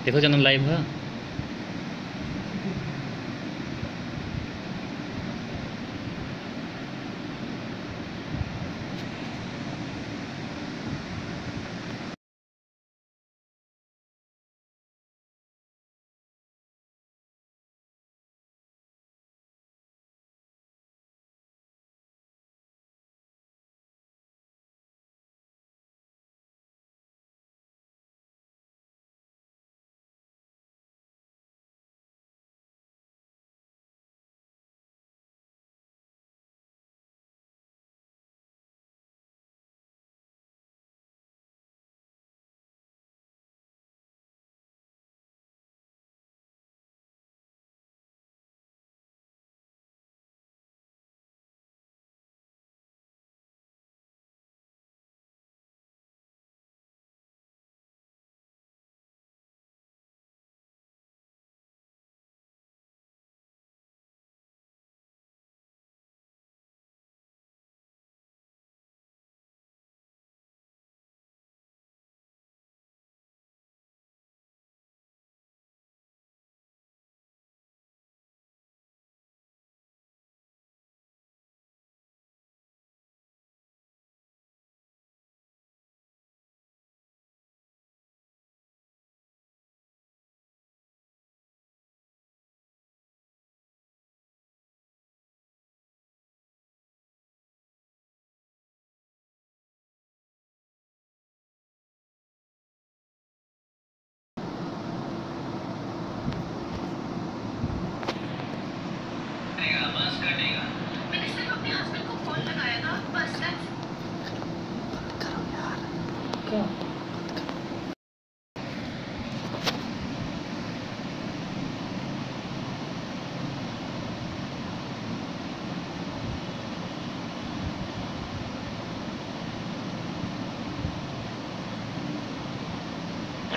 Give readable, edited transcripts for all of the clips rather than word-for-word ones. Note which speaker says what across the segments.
Speaker 1: देखो channel live है।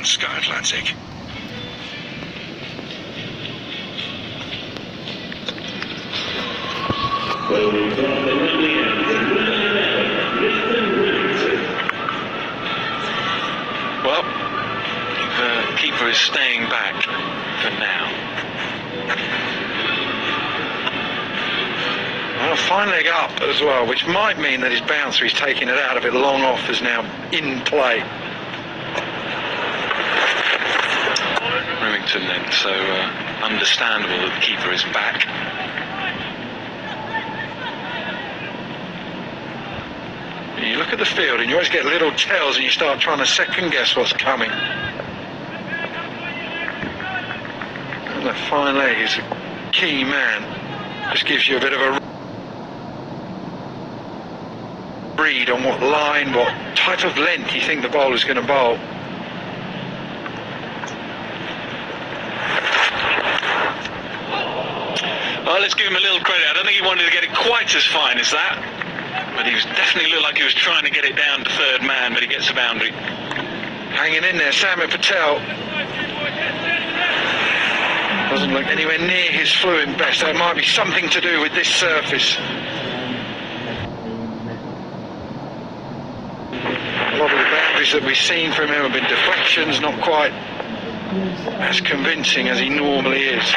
Speaker 2: Sky Atlantic. Well, the keeper is staying back for now. Well, a fine leg up as well, which might mean that his bouncer, he's taking it out of it long off, is now in play. Then, so understandable that the keeper is back. You look at the field and you always get little tells and you start trying to second guess what's coming. And that fine leg is a key man. Just gives you a bit of a read on what line, what type of length you think the bowler's going to bowl. Well, let's give him a little credit. I don't think he wanted to get it quite as fine as that, but he was definitely looked like he was trying to get it down to third man, but he gets the boundary. Hanging in there, Samir Patel. Doesn't look anywhere near his fluent best. That might be something to do with this surface. A lot of the boundaries that we've seen from him have been deflections, not quite as convincing as he normally is.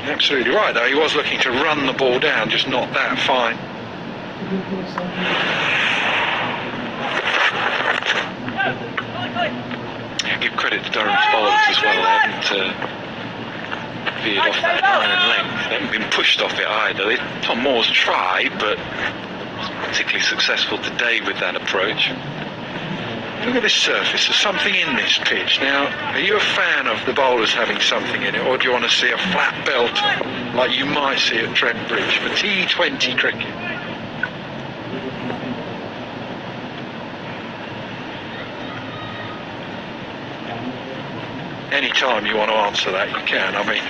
Speaker 2: Absolutely right, though. He was looking to run the ball down, just not that fine. Yeah, give credit to Durham's bowlers as well. They haven't veered off that line and length. They haven't been pushed off it either. Tom Moore's tried, but wasn't particularly successful today with that approach. Look at this surface, there's something in this pitch. Now, are you a fan of the bowlers having something in it, or do you want to see a flat belter like you might see at Trent Bridge for T20 cricket? Any time you want to answer that, you can. I mean,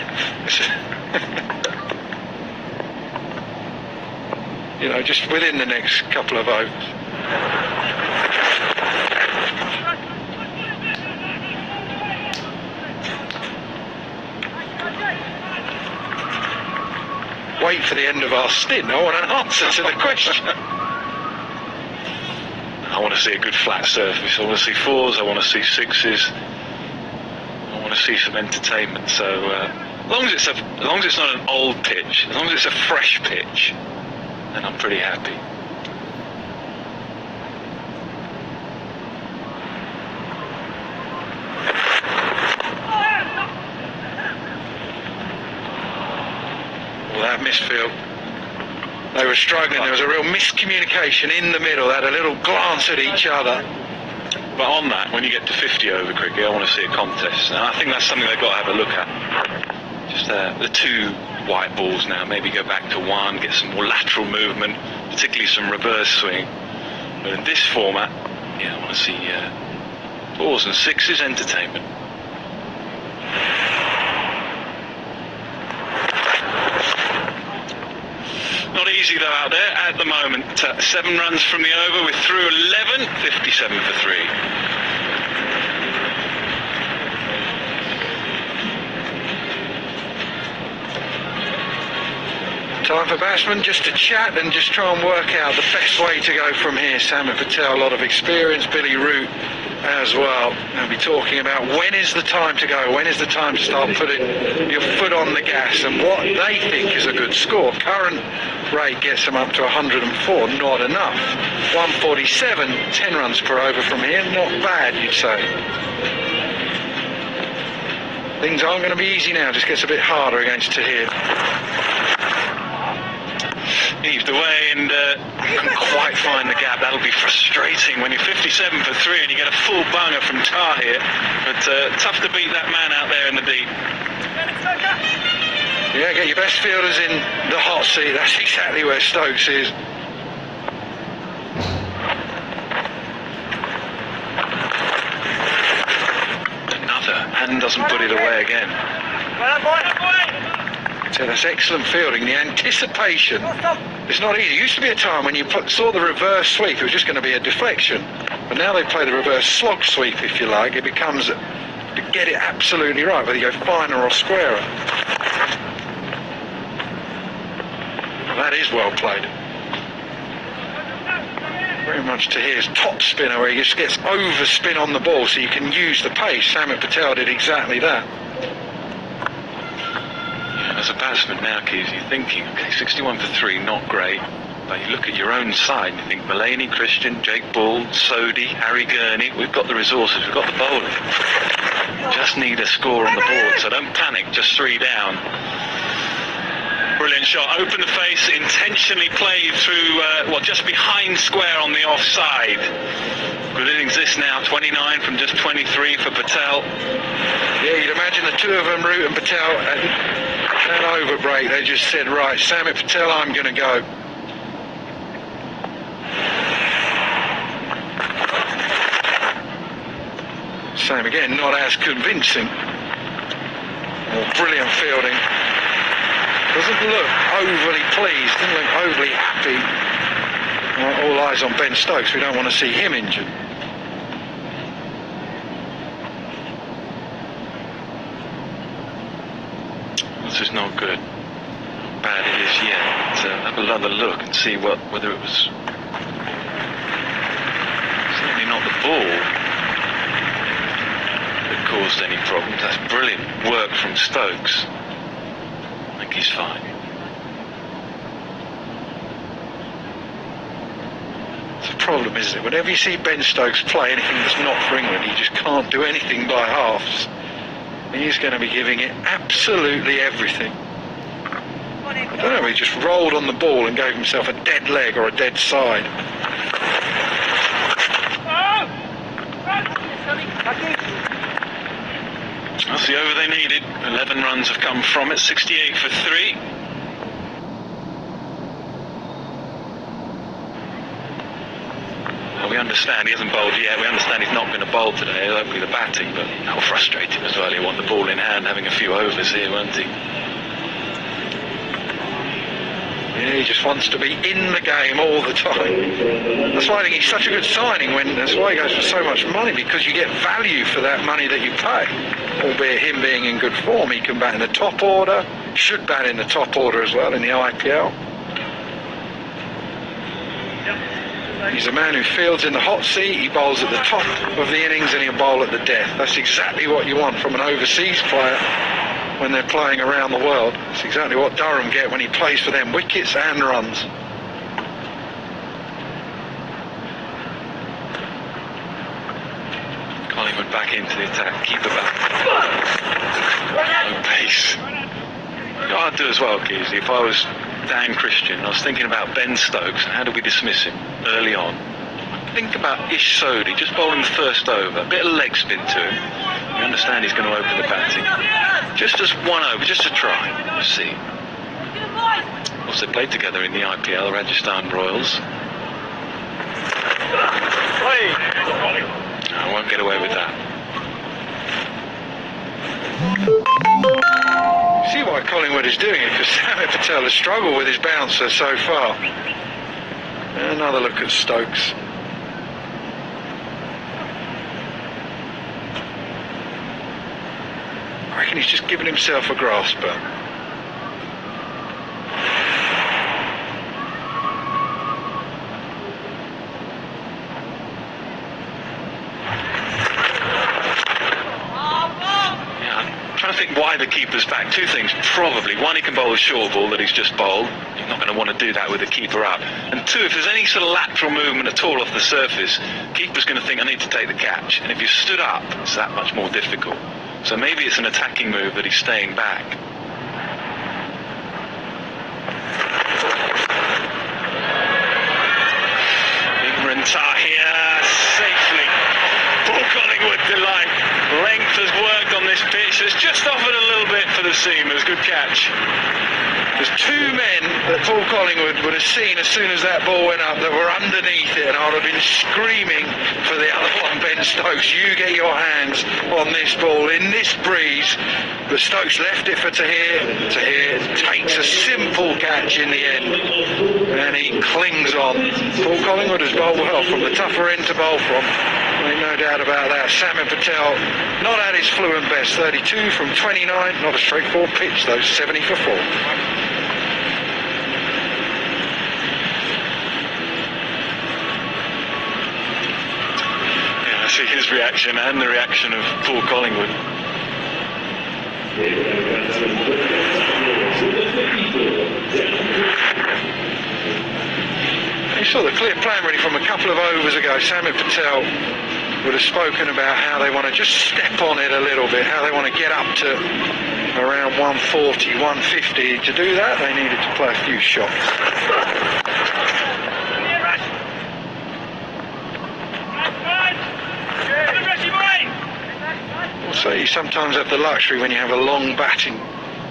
Speaker 2: you know, just within the next couple of overs. Wait for the end of our stint. I want an answer to the question. I want to see a good flat surface. I want to see fours. I want to see sixes. want to see some entertainment. So as long as it's not an old pitch, as long as it's a fresh pitch, then I'm pretty happy. Well, that misfield. They were struggling. There was a real miscommunication in the middle. They had a little glance at each other. But on that, when you get to 50 over cricket, I want to see a contest. And I think that's something they've got to have a look at. Just the 2 white balls now. Maybe go back to 1, get some more lateral movement, particularly some reverse swing. But in this format, yeah, I want to see 4s and 6s entertainment. Not easy though out there at the moment. 7 runs from the over, we're through 11, 57 for 3. Time for batsmen just to chat and just try and work out the best way to go from here. Samit Patel, a lot of experience, Billy Root as well. They'll be talking about when is the time to go, when is the time to start putting your foot on the gas, and what they think is a good score. Current rate gets them up to 104, not enough. 147, 10 runs per over from here, not bad, you'd say. Things aren't going to be easy now, just gets a bit harder against Tahir. Heaved away and couldn't quite find the gap. That'll be frustrating when you're 57 for 3 and you get a full bunger from Tahir. But tough to beat that man out there in the deep. Yeah, get your best fielders in the hot seat. That's exactly where Stokes is. Another, and doesn't put it away again. So that's excellent fielding. The anticipation, it's not easy. It used to be a time when you saw the reverse sweep, it was just going to be a deflection. But now they play the reverse slog sweep, if you like. It becomes, to get it absolutely right, whether you go finer or squarer. That is well played. Very much to his top spinner, where he just gets overspin on the ball so you can use the pace. Samit Patel did exactly that. As a batsman now, Keith, you're thinking, okay, 61 for 3, not great. But you look at your own side and you think, Mulaney, Christian, Jake Ball, Sodhi, Harry Gurney, we've got the resources, we've got the bowling. Just need a score on the board, so don't panic, just 3 down. Brilliant shot, open the face, intentionally played through, just behind square on the offside. Good innings this now, 29 from just 23 for Patel. Yeah, you'd imagine the 2 of them, Root and Patel, and that over break, they just said, right, Samit Patel, I'm going to go. Same again, not as convincing. Brilliant fielding. Doesn't look overly pleased, doesn't look overly happy. All eyes on Ben Stokes, we don't want to see him injured. This is not good. How bad it is yet. So have another look and see whether it was certainly not the ball that caused any problems. That's brilliant work from Stokes. I think he's fine. It's a problem, isn't it? Whenever you see Ben Stokes play anything that's not for England, he just can't do anything by halves. He's going to be giving it absolutely everything. I don't know, he just rolled on the ball and gave himself a dead leg or a dead side. That's the over they needed. 11 runs have come from it, 68 for 3. We understand he hasn't bowled yet. We understand he's not going to bowl today. It'll be the batting, but how frustrating as well. He'll want the ball in hand, having a few overs here, won't he? Yeah, he just wants to be in the game all the time. That's why I think he's such a good signing. That's why he goes for so much money, because you get value for that money that you pay. Albeit him being in good form, he can bat in the top order. Should bat in the top order as well in the IPL.
Speaker 1: He's a man who fields in the hot seat, he bowls at the top of the innings and he'll bowl at the death. That's exactly what you want from an overseas player when they're playing around the world. That's exactly what Durham get when he plays for them, wickets and runs.
Speaker 2: Collingwood back into the attack, keep the back. No pace. You know what I'd do as well, Keezy, if I was Dan Christian, I was thinking about Ben Stokes and how do we dismiss him early on. Think about Ish Sodhi, just bowling the first over, a bit of leg spin to him. You understand he's going to open the batting. Just as one over, just to try, just see. Also played together in the IPL, Rajasthan Royals. I won't get away with that.
Speaker 1: See why Collingwood is doing it, because Samit Patel has struggled with his bouncer so far. Another look at Stokes. I reckon he's just given himself a grasper.
Speaker 2: I think why the keeper's back. Two things, probably. One, he can bowl a short ball that he's just bowled. He's not going to want to do that with the keeper up. And two, if there's any sort of lateral movement at all off the surface, keeper's going to think, I need to take the catch. And if you've stood up, it's that much more difficult. So maybe it's an attacking move that he's staying back. Imran Tahir safely. Paul Collingwood delight. Length has worked on this pitch. It's just offered a little bit for the seamers. Good catch.
Speaker 1: There's two men that Paul Collingwood would have seen as soon as that ball went up that were underneath it, and I would have been screaming for the other one, Ben Stokes. You get your hands on this ball in this breeze. But Stokes left it for Tahir. Tahir takes a simple catch in the end, and he clings on. Paul Collingwood has bowled well from the tougher end to bowl from. Ain't no doubt about that. Samit Patel not at his fluent best. 32 from 29. Not a straightforward pitch though. 70 for 4.
Speaker 2: Yeah, I see his reaction and the reaction of Paul Collingwood.
Speaker 1: You saw the clear plan really from a couple of overs ago. Samit Patel would have spoken about how they want to just step on it a little bit, how they want to get up to around 140, 150. To do that, they needed to play a few shots. Also, you sometimes have the luxury when you have a long batting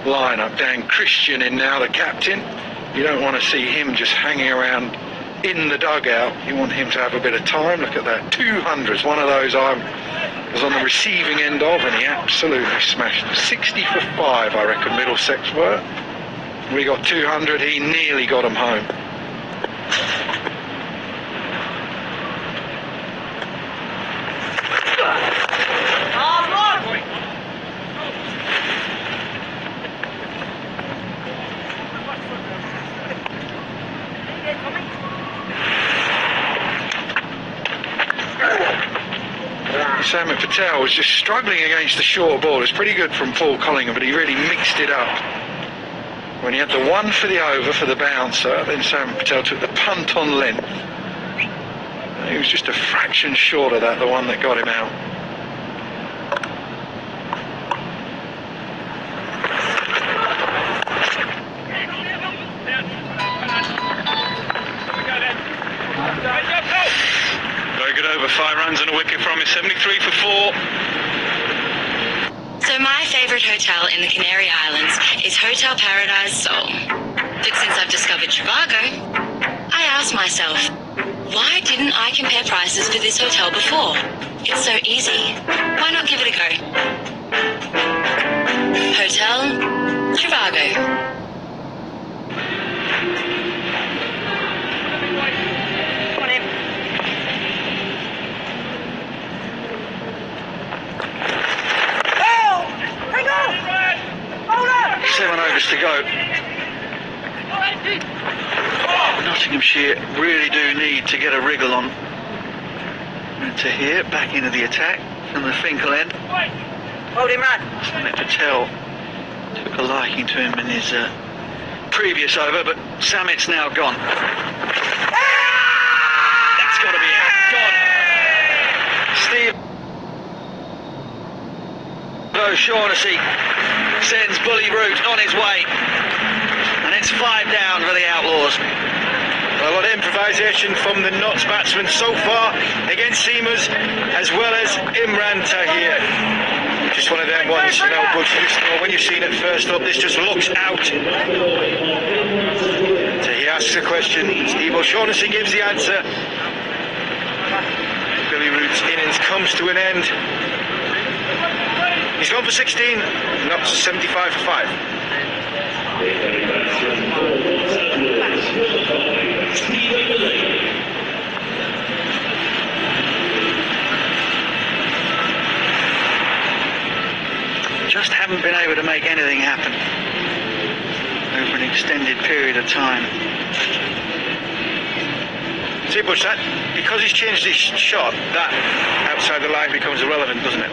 Speaker 1: lineup. Dan Christian in now, the captain. You don't want to see him just hanging around in the dugout. You want him to have a bit of time. Look at that, 200s. One of those I was on the receiving end of, and he absolutely smashed them. 60 for 5, I reckon Middlesex were. We got 200, he nearly got them home. Samit Patel was just struggling against the short ball. It's pretty good from Paul Collingwood, but he really mixed it up. When he had the one for the over for the bouncer, then Samit Patel took the punt on length. He was just a fraction short of that, the one that got him out.
Speaker 2: Very good over, 5 runs and a wicket from him, 73 for 4.
Speaker 3: So my favourite hotel in the Canary Islands is Hotel Paradise Seoul. But since I've discovered Trivago, I asked myself, why didn't I compare prices for this hotel before? It's so easy. Why not give it a go? Hotel Trivago.
Speaker 1: Seven overs to go. Nottinghamshire Nottinghamshire really do need to get a wriggle on. And to here, back into the attack from the Finkel end.
Speaker 4: Hold him, man.
Speaker 1: Samit Patel took a liking to him in his previous over, but Samit's now gone. That's got to be out. Gone. Steve O'Shaughnessy sends Bully Root on his way. And it's 5 down for the Outlaws.
Speaker 5: A lot of improvisation from the Notts batsmen so far against Seamers as well as Imran Tahir. Just one of them ones, you know, but when you've seen it first up, this just looks out. Tahir asks a question, Steve O'Shaughnessy gives the answer. Billy Root's innings comes to an end. He's gone for 16, Notts 75 for 5.
Speaker 1: Just haven't been able to make anything happen over an extended period of time.
Speaker 5: See, Butch, that because he's changed his shot, that outside the line becomes irrelevant, doesn't it?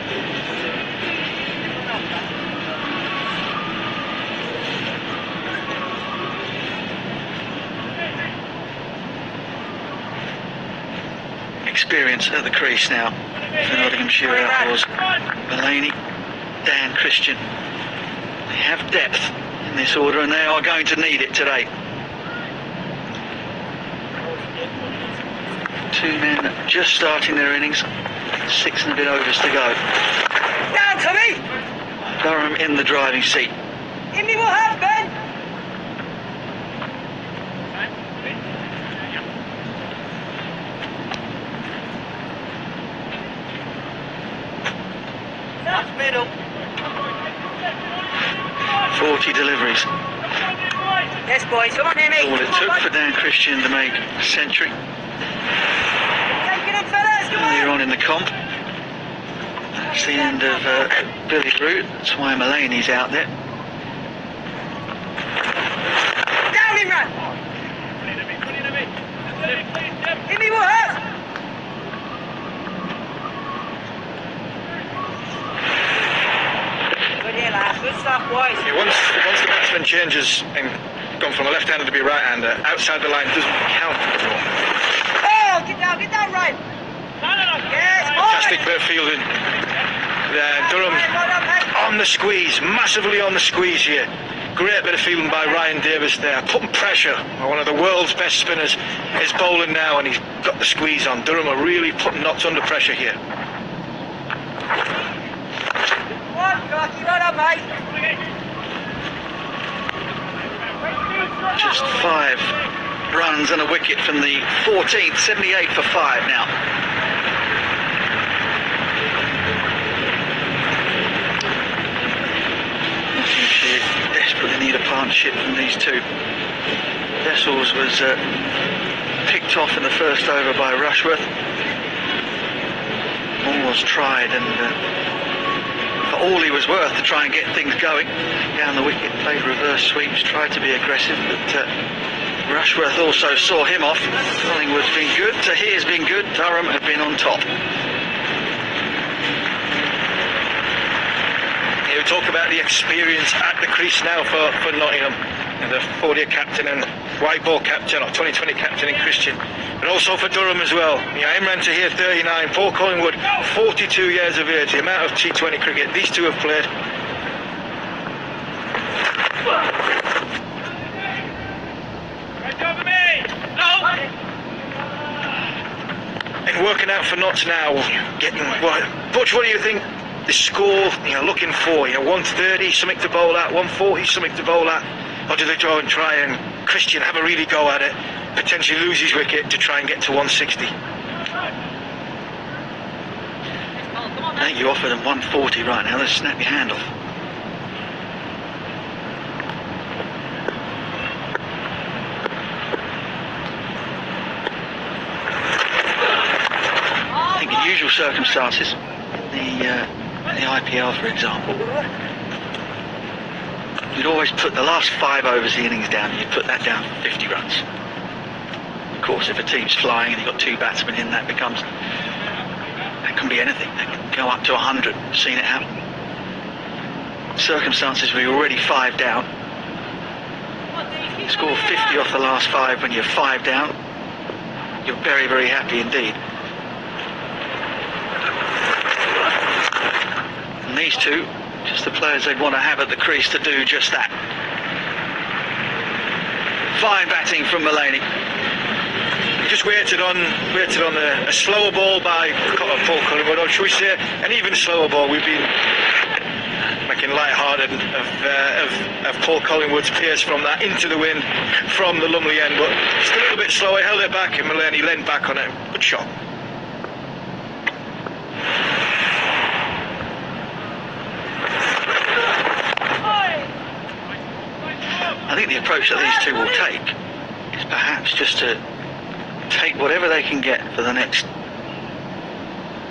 Speaker 1: Experience at the crease now for Nottinghamshire Outlaws. Mulaney, Dan Christian. They have depth in this order and they are going to need it today. 2 men just starting their innings, 6 and a bit overs to go.
Speaker 4: Down, Tommy!
Speaker 1: Durham in the driving seat.
Speaker 4: Give me what half, Ben! That's middle.
Speaker 1: 40 deliveries.
Speaker 4: Yes, boys, come on, Amy.
Speaker 1: All it took for Dan Christian to make a century
Speaker 4: Take it up, fellas, come
Speaker 1: earlier
Speaker 4: on!
Speaker 1: on in the comp. That's the end of Billy Root. That's why Mulaney's out there.
Speaker 4: Down him, man! Give me what half! Good here, lads. Good stuff, boys.
Speaker 5: Yeah, once the batsman changes and gone from a left-hander to be a right-hander, outside the line doesn't count anymore.
Speaker 4: Oh, get down, right. Yes, boys.
Speaker 5: Fantastic bit of fielding. Durham on the squeeze, massively on the squeeze here. Great bit of fielding by Ryan Davis there, putting pressure. One of the world's best spinners is bowling now and he's got the squeeze on. Durham are really putting Notts under pressure here.
Speaker 4: One, Cocky, well done, mate.
Speaker 1: Just 5 runs and a wicket from the 14th, 78 for 5 now. Nottinghamshire desperately need a partnership from these two. Vessels was picked off in the first over by Rushworth. Moores tried and for all he was worth to try and get things going. Down the wicket, played reverse sweeps, tried to be aggressive, but Rushworth also saw him off. Collingwood's been good, Tahir's been good, Durham have been on top.
Speaker 5: You talk about the experience at the crease now for Nottingham. And the 4-year captain and white ball captain, or 2020 captain in Christian. But also for Durham as well. Imran Tahir 39, Paul Collingwood 42 years of age. The amount of T20 cricket these two have played. And working out for Notts now, getting Butch, what do you think the score looking for? 130, something to bowl at, 140, something to bowl at, or do they go and try and Christian have a really go at it, potentially lose his wicket to try and get to 160?
Speaker 1: I think you offer them 140 right now, they'll snap your hand off. I think in usual circumstances, the IPL for example, you'd always put the last 5 overs of the innings down and you'd put that down for 50 runs.
Speaker 5: course, if a team's flying and you've got 2 batsmen in, that can be anything. That can go up to 100. Seen it happen. Circumstances where you're already 5 down. You score 50 off the last 5 when you're 5 down. You're very, very happy indeed. And these two, just the players they'd want to have at the crease to do just that. Fine batting from Mullaney.
Speaker 6: Just waited on a slower ball by Paul Collingwood, or should we say an even slower ball. We've been making light-hearted of Paul Collingwood's pace from that into the wind from the Lumley end, but just a little bit slower, held it back, and Mullaney leant back on it. Good shot.
Speaker 5: I think the approach that these two will take is perhaps just to take whatever they can get for the next,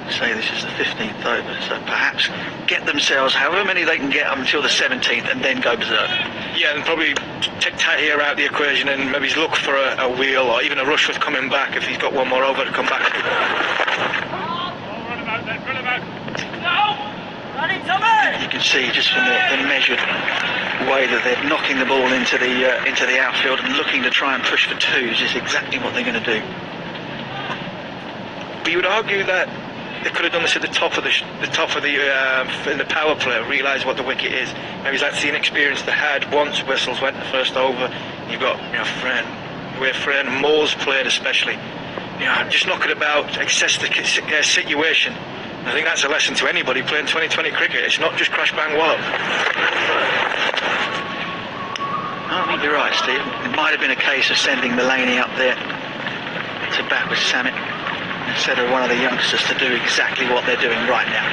Speaker 5: say this is the 15th over, so perhaps get themselves however many they can get up until the 17th and then go berserk.
Speaker 6: Yeah, and probably take Tahir out the equation and maybe look for a wheel or even a Rushworth coming back if he's got one more over to come back.
Speaker 5: You can see just from the measured way that they're knocking the ball into the outfield and looking to try and push for 2s is exactly what they're going to do.
Speaker 6: But you would argue that they could have done this at the top of the in the power play, realise what the wicket is. Maybe that's the inexperience they had once Wessels went the first over. You've got Fred and Moore's played especially. Just knock it about, assess the situation. I think that's a lesson to anybody playing 2020 cricket. It's not just crash bang wallop.
Speaker 5: I think you're right, Steve. It might have been a case of sending Mullaney up there to bat with Samit instead of one of the youngsters to do exactly what they're doing right now.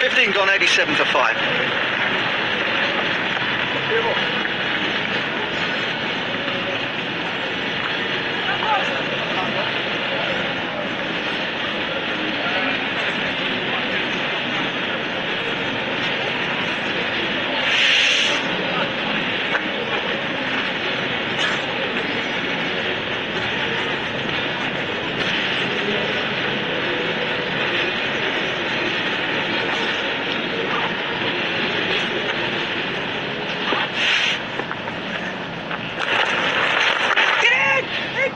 Speaker 5: 15 gone, 87 for 5.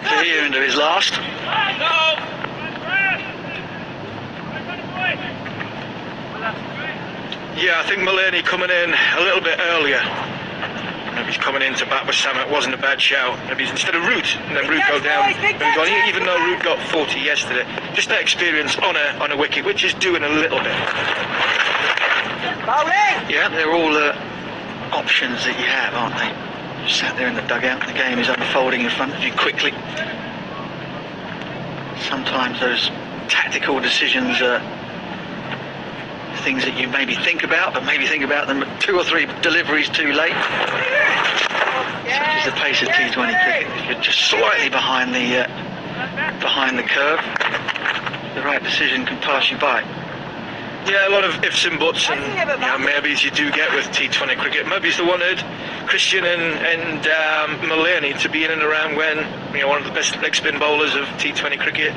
Speaker 5: Tahir into his last.
Speaker 6: Yeah, I think Mullaney coming in a little bit earlier. Maybe he's coming in to bat with Sam. It wasn't a bad shout. Maybe he's instead of Root, and then Root go down. Even though Root got 40 yesterday, just that experience on a wicket, which is doing a little bit.
Speaker 5: Yeah, they're all options that you have, aren't they? You sat there in the dugout. The game is unfolding in front of you quickly. Sometimes those tactical decisions are things that you maybe think about, but maybe think about them 2 or 3 deliveries too late. Such is the pace of T20 cricket. If you're just slightly behind the curve, the right decision can pass you by.
Speaker 6: Yeah, a lot of ifs and buts and maybes you do get with T20 cricket. Maybe they wanted Christian and Mullaney to be in and around when one of the best leg spin bowlers of T20 cricket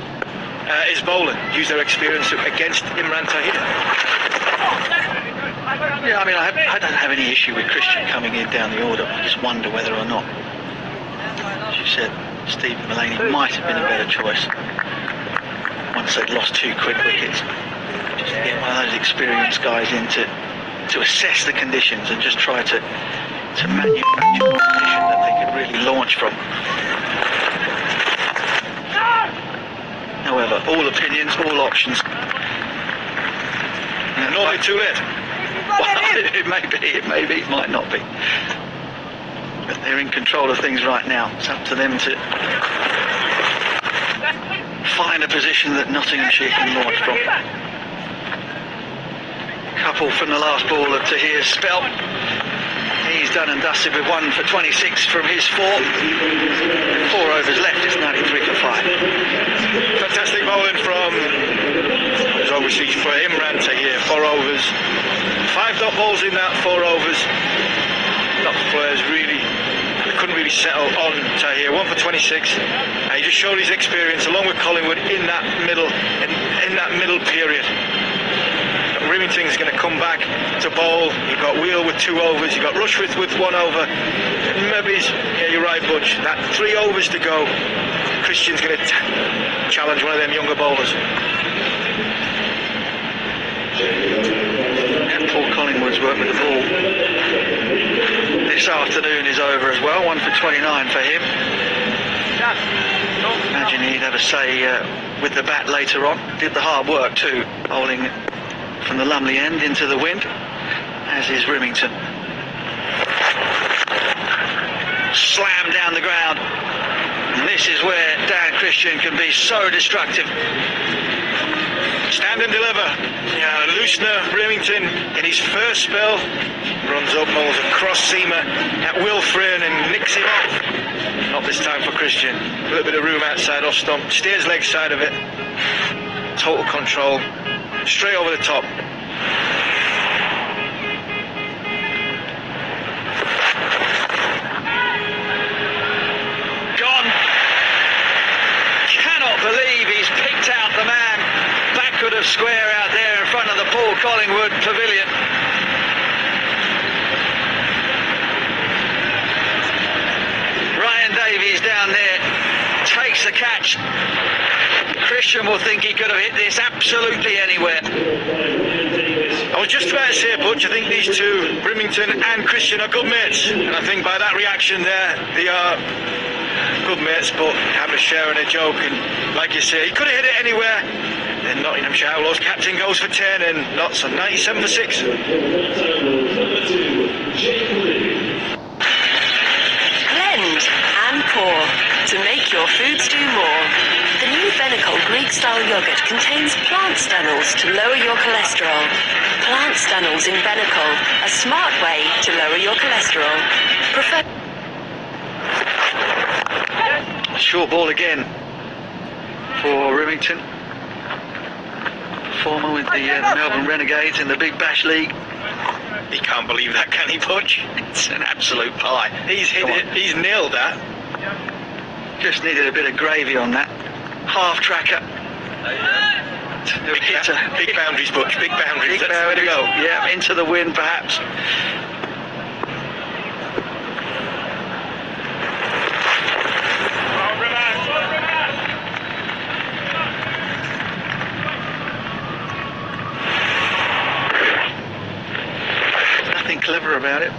Speaker 6: is bowling. Use their experience against Imran Tahir.
Speaker 5: Yeah, I mean, I don't have any issue with Christian coming in down the order. I just wonder whether or not, as you said, Steve Mullaney might have been a better choice once they'd lost 2 quick wickets. Just to get one of those experienced guys in to assess the conditions and just try to manufacture a position that they could really launch from. However, all opinions, all options.
Speaker 6: Not too late.
Speaker 5: Well, it may be, it might not be. But they're in control of things right now. It's up to them to find a position that Nottinghamshire can launch from. Couple from the last ball of Tahir's spell. He's done and dusted with 1 for 26 from his 4. 4 overs left, it's 93 for 5.
Speaker 6: Fantastic bowling from, as obviously for Imran Tahir, 4 overs. 5 dot balls in that 4 overs. Not players really, they couldn't be
Speaker 5: really settle on to here. 1 for 26. He just showed his experience along with Collingwood in that middle period. Remington's going to come back to bowl. You've got Wheel with 2 overs. You've got Rushworth with 1 over. Maybe, yeah, you're right, Butch. That 3 overs to go. Christian's going to challenge one of them younger bowlers.
Speaker 1: And Paul Collingwood's work with the ball this afternoon is over as well. 1 for 29 for him. Imagine he'd have a say with the bat later on. Did the hard work too, bowling from the Lumley end into the wind, as is Remington. Slam down the ground. And this is where Dan Christian can be so destructive.
Speaker 5: Stand and deliver. Yeah, Loosener, Remington in his first spell runs up, bowls a cross seamer at Will Frayne and nicks him off. Not this time for Christian. A little bit of room outside off stump. Steers leg side of it. Total control. Straight over the top.
Speaker 1: Gone. Cannot believe he's picked out the man backward of square out there in front of the Paul Collingwood pavilion. Ryan Davies down there takes the catch. Christian will think he could have hit this absolutely anywhere.
Speaker 5: I was just about to say, Butch, I think these two, Remington and Christian, are good mates. And I think by that reaction there, they are good mates, but having a share and a joke. And like you say, he could have hit it anywhere. Then Nottinghamshire Outlaws captain goes for 10 and Notts on 97 for 6.
Speaker 7: Blend and pour to make your foods do more. The new Benecol Greek-style yogurt contains plant stannules to lower your cholesterol. Plant stannules in Benecol, a smart way to lower your cholesterol.
Speaker 1: Short ball again for Remington. Performer with the Melbourne Renegades in the Big Bash League.
Speaker 5: He can't believe that, can he, Butch?
Speaker 1: It's an absolute pie.
Speaker 5: He's hit it, he's nailed that.
Speaker 1: Just needed a bit of gravy on that. Half tracker.
Speaker 5: Big boundaries, Butch, big boundaries.
Speaker 1: Big
Speaker 5: That's the way to go.
Speaker 1: Yeah, into the wind perhaps. Nothing clever about it.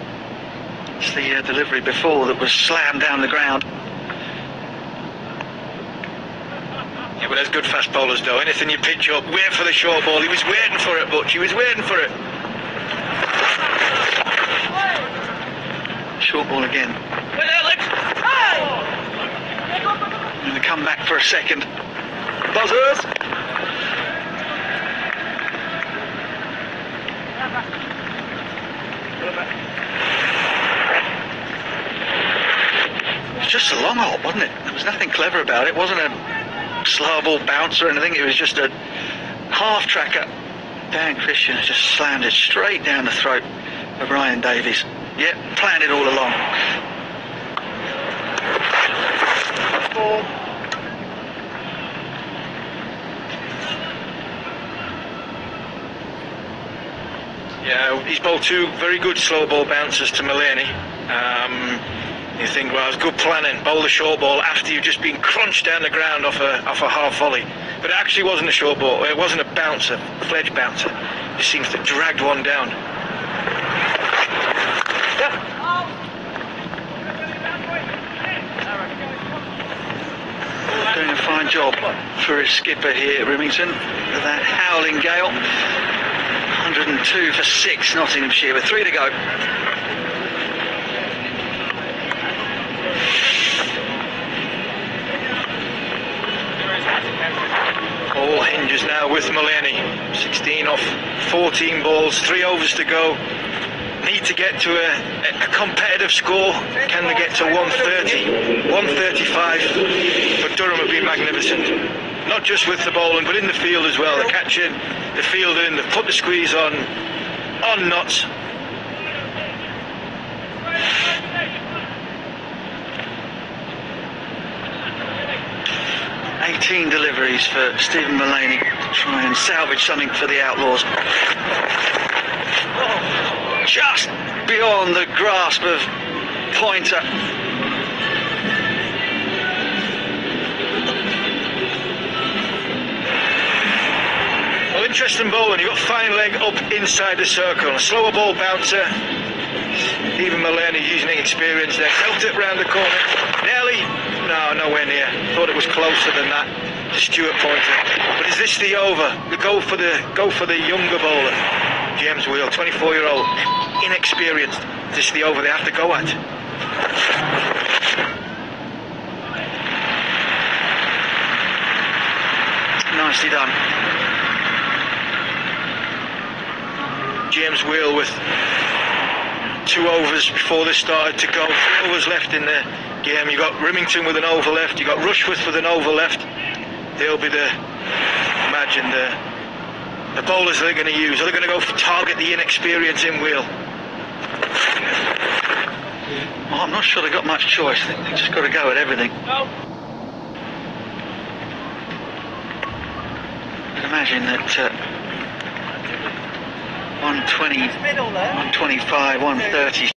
Speaker 1: It's the delivery before that was slammed down the ground.
Speaker 5: Yeah, but there's good fast bowlers though. Anything you pitch up, wait for the short ball. He was waiting for it, Butch. He was waiting for it.
Speaker 1: Short ball again. Going to come back for a second. Buzzers! It's just a long hop, wasn't it? There was nothing clever about it. It wasn't a slow ball bounce or anything. It was just a half tracker. Dan Christian has just slammed it straight down the throat of Ryan Davies. Yep, planned it all along.
Speaker 5: Yeah, he's bowled 2 very good slow ball bounces to Mullaney. You think, well, it's good planning. Bowl the short ball after you've just been crunched down the ground off a half volley. But it actually wasn't a short ball. It wasn't a bouncer, a fledge bouncer. It just seems to have dragged one down.
Speaker 1: Doing a fine job for his skipper here, Remington, with that howling gale. 102 for 6, Nottinghamshire, with 3 to go.
Speaker 5: All hinges now with Mullaney. 16 off 14 balls, 3 overs to go. Need to get to a competitive score. Can they get to 130? 135 for Durham have been magnificent. Not just with the bowling, but in the field as well. The catching, the fielding, they've put the squeeze on Notts.
Speaker 1: 18 deliveries for Stephen Mullaney to try and salvage something for the Outlaws. Just beyond the grasp of Pointer.
Speaker 5: Well, interesting bowling. You've got fine leg up inside the circle. A slower ball bouncer. Even Mullaney using experience there. Helped it round the corner. Nearly. No, nowhere near. Thought it was closer than that to Stuart Pointer. But is this the over? The go for the younger bowler. James Wheel, 24-year-old, inexperienced. Is this the over they have to go at?
Speaker 1: Nicely done.
Speaker 5: James Wheel with 2 overs before this started to go. 3 overs left in the game. You got Rimington with an over left. You got Rushworth with an over left. They'll be imagine the bowlers they're going to use. Are they going to go for target the inexperience in Wheel?
Speaker 1: Well, I'm not sure they've got much choice. They've just got to go at everything. I can imagine that 120, 125, 130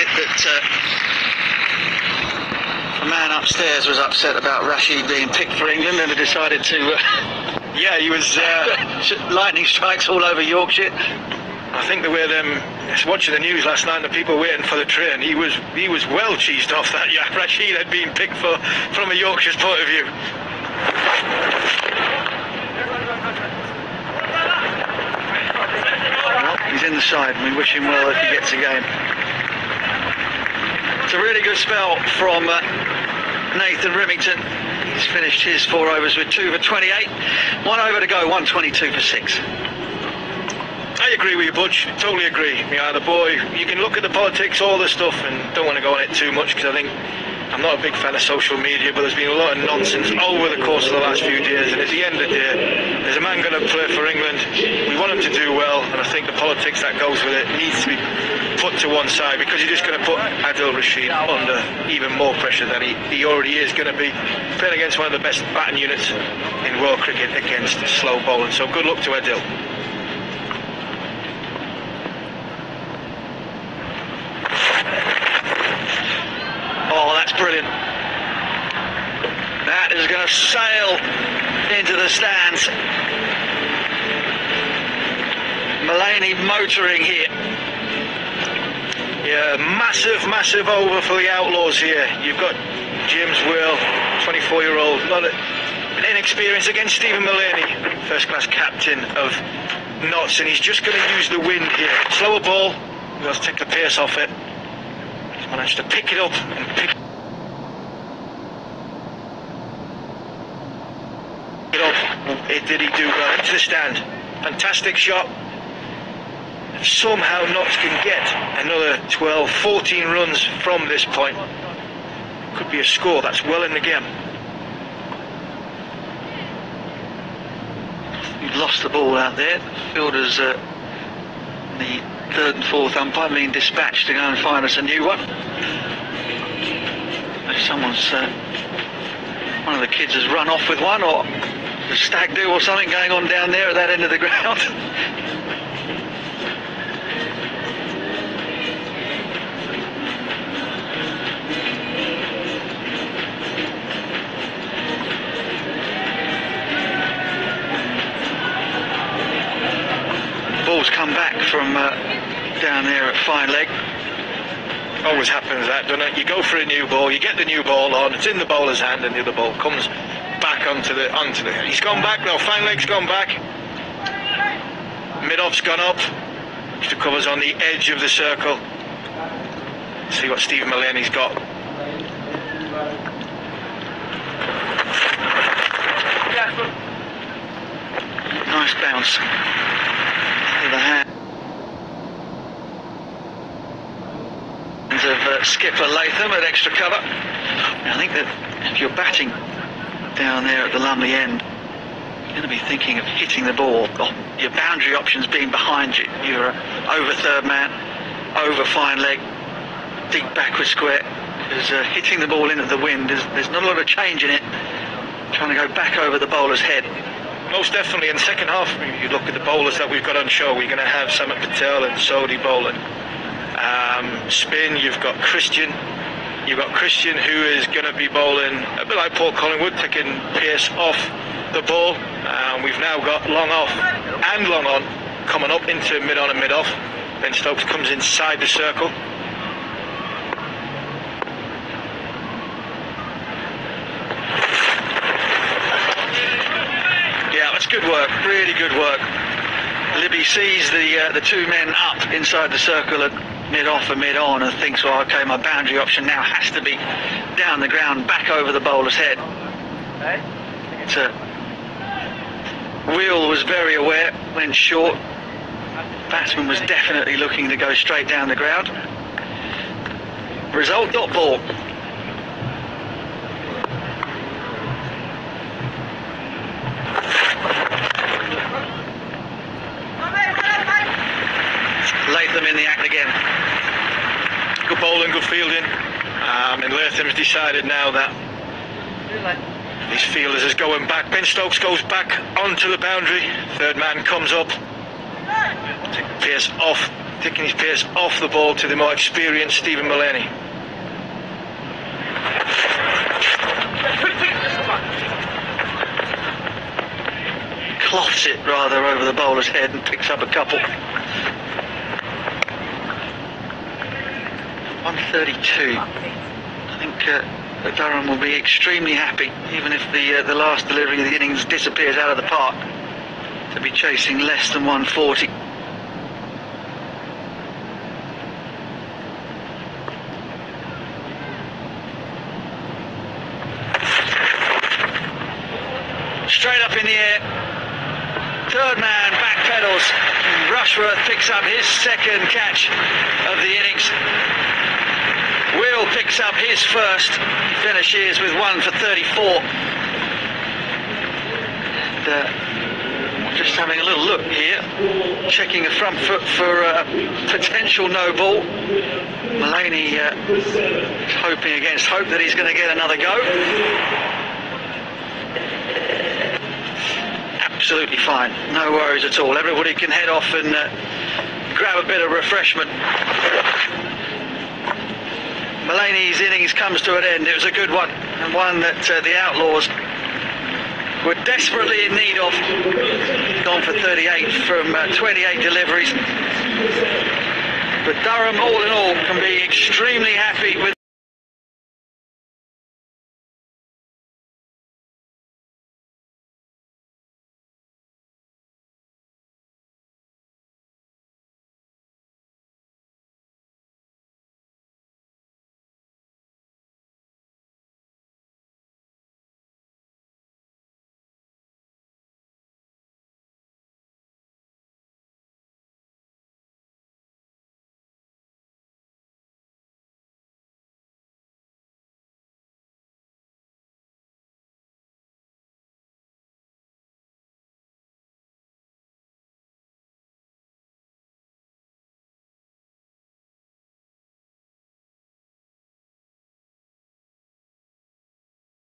Speaker 5: it that a man upstairs was upset about Rashid being picked for England and had decided to
Speaker 6: Yeah, he was.
Speaker 5: lightning strikes all over Yorkshire.
Speaker 6: I think the way watching the news last night, the people waiting for the train, he was well cheesed off that. Yeah, Rashid had been picked from a Yorkshire's point of view.
Speaker 5: Well, he's in the side, and we wish him well if he gets a game. It's a really good spell from Nathan Remington. He's finished his 4 overs with 2 for 28. 1 over to go, 122 for 6.
Speaker 6: I agree with you, Butch. Totally agree. Yeah, the boy, you can look at the politics, all the stuff, and don't want to go on it too much because I think I'm not a big fan of social media, but there's been a lot of nonsense over the course of the last few years, and at the end of the day, there's a man going to play for England. We want him to do well, and I think the politics that goes with it needs to be put to one side because you're just going to put Adil Rashid under even more pressure than he already is going to be, playing against one of the best batting units in world cricket against slow bowling. So good luck to Adil.
Speaker 5: Oh, that's brilliant. That is going to sail into the stands. Mulaney motoring here.
Speaker 6: Yeah, massive over for the Outlaws here. You've got James Whale, 24-year-old, a lot of inexperience against Stephen Mulaney, first-class captain of Notts, and he's just going to use the wind here. Slower ball, he wants to take the pace off it. He's managed to pick it up and pick it up. It did he do well into the stand. Fantastic shot. If somehow Notts can get another 12, 14 runs from this point, could be a score. That's well in the game.
Speaker 5: You've lost the ball out there. The fielders, the 3rd and 4th umpire being dispatched to go and find us a new one. If someone's, one of the kids has run off with one, or a stag do or something going on down there at that end of the ground. Ball's come back from down there at fine leg.
Speaker 6: Always happens that, doesn't it? You go for a new ball, you get the new ball on, it's in the bowler's hand, and the other ball comes back onto the. He's gone back now. Fine leg's gone back. Mid-off's gone up. Extra covers on the edge of the circle. See what Stephen Mulaney's got.
Speaker 5: Nice bounce with the hand of skipper Latham at extra cover. I think that if you're batting down there at the Lumley end, you're going to be thinking of hitting the ball. Your boundary options being behind you. You're over third man, over fine leg, deep backward square. Because hitting the ball in at the wind, there's not a lot of change in it. Trying to go back over the bowler's head.
Speaker 6: Most definitely in the second half, you look at the bowlers that we've got on show, we're going to have Samet Patel and Sodhi bowling. Spin, you've got Christian. You've got Christian who is going to be bowling a bit like Paul Collingwood, taking pace off the ball. We've now got long off and long on coming up into mid on and mid off. Ben Stokes comes inside the circle.
Speaker 5: Yeah, that's good work, really good work. Libby sees the two men up inside the circle at mid-off and mid-on and thinks, well, okay, my boundary option now has to be down the ground, back over the bowler's head. Wheel was very aware, went short. Batsman was definitely looking to go straight down the ground. Result, dot ball. Latham in the act again.
Speaker 6: Good bowling, good fielding. And Latham's decided now that his fielders is going back. Ben Stokes goes back onto the boundary. Third man comes up. Take the pace off
Speaker 5: taking his pace off the ball to the more experienced Stephen Mullaney. Cloths it rather over the bowler's head and picks up a couple. 132. I think Durham will be extremely happy, even if the last delivery of the innings disappears out of the park, to be chasing less than 140. Straight up in the air. Third man back pedals. Rushworth picks up his second catch of the innings. Will picks up his first. He finishes with 1 for 34. And, just having a little look here, checking a front foot for potential no ball. Mullaney hoping against hope that he's going to get another go. Absolutely fine, no worries at all. Everybody can head off and grab a bit of refreshment. Mullaney's innings comes to an end. It was a good one, and one that the Outlaws were desperately in need of. Gone for 38 from 28 deliveries. But Durham, all in all, can be extremely happy with